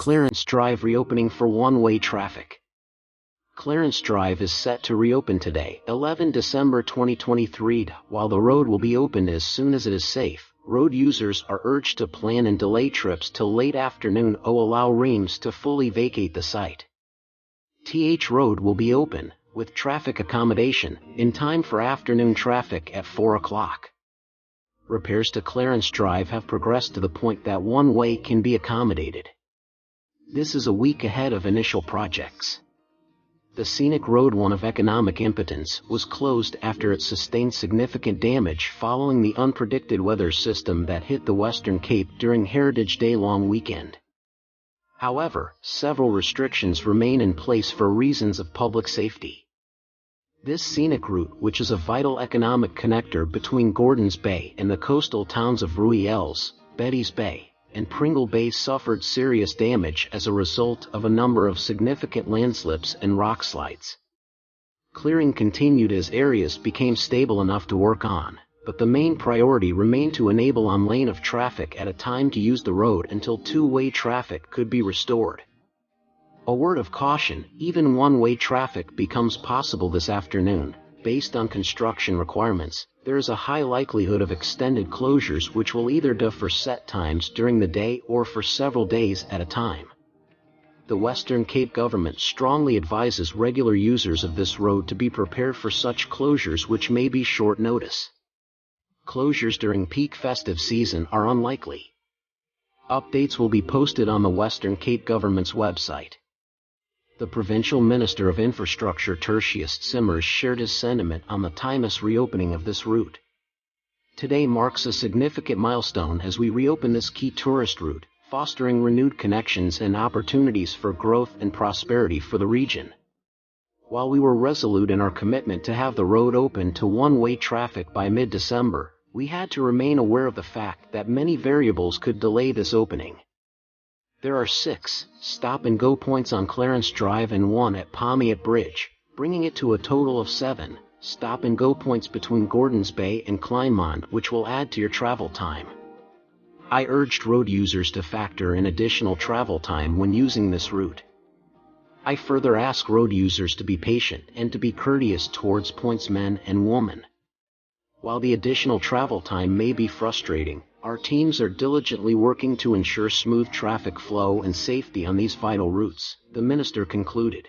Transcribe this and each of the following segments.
Clarence Drive reopening for one-way traffic. Clarence Drive is set to reopen today, 11 December 2023. While the road will be opened as soon as it is safe, road users are urged to plan and delay trips till late afternoon to allow REMS to fully vacate the site. TH Road will be open, with traffic accommodation, in time for afternoon traffic at 4 o'clock. Repairs to Clarence Drive have progressed to the point that one-way can be accommodated. This is a week ahead of initial projects. The scenic road, one of economic impotence, was closed after it sustained significant damage following the unpredicted weather system that hit the Western Cape during Heritage Day long weekend. However, several restrictions remain in place for reasons of public safety. This scenic route, which is a vital economic connector between Gordons Bay and the coastal towns of Rooi Els, Betty's Bay, and Pringle Bay, suffered serious damage as a result of a number of significant landslips and rockslides. Clearing continued as areas became stable enough to work on, but the main priority remained to enable one lane of traffic at a time to use the road until two-way traffic could be restored. A word of caution: even one-way traffic becomes possible this afternoon. Based on construction requirements, there is a high likelihood of extended closures which will either do for set times during the day or for several days at a time. The Western Cape government strongly advises regular users of this road to be prepared for such closures, which may be short notice. Closures during peak festive season are unlikely. Updates will be posted on the Western Cape government's website. The Provincial Minister of Infrastructure Tertius Simmers shared his sentiment on the timely reopening of this route. Today marks a significant milestone as we reopen this key tourist route, fostering renewed connections and opportunities for growth and prosperity for the region. While we were resolute in our commitment to have the road open to one-way traffic by mid-December, we had to remain aware of the fact that many variables could delay this opening. There are 6 stop-and-go points on Clarence Drive and 1 at Pamiat Bridge, bringing it to a total of 7 stop-and-go points between Gordons Bay and Kleinmond, which will add to your travel time. I urged road users to factor in additional travel time when using this route. I further ask road users to be patient and to be courteous towards pointsmen and women. While the additional travel time may be frustrating, our teams are diligently working to ensure smooth traffic flow and safety on these vital routes, the minister concluded.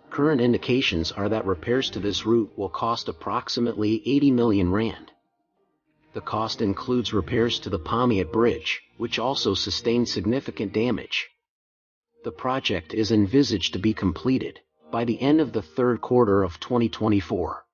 Current indications are that repairs to this route will cost approximately 80 million rand. The cost includes repairs to the Pamiat Bridge, which also sustained significant damage. The project is envisaged to be completed by the end of the third quarter of 2024.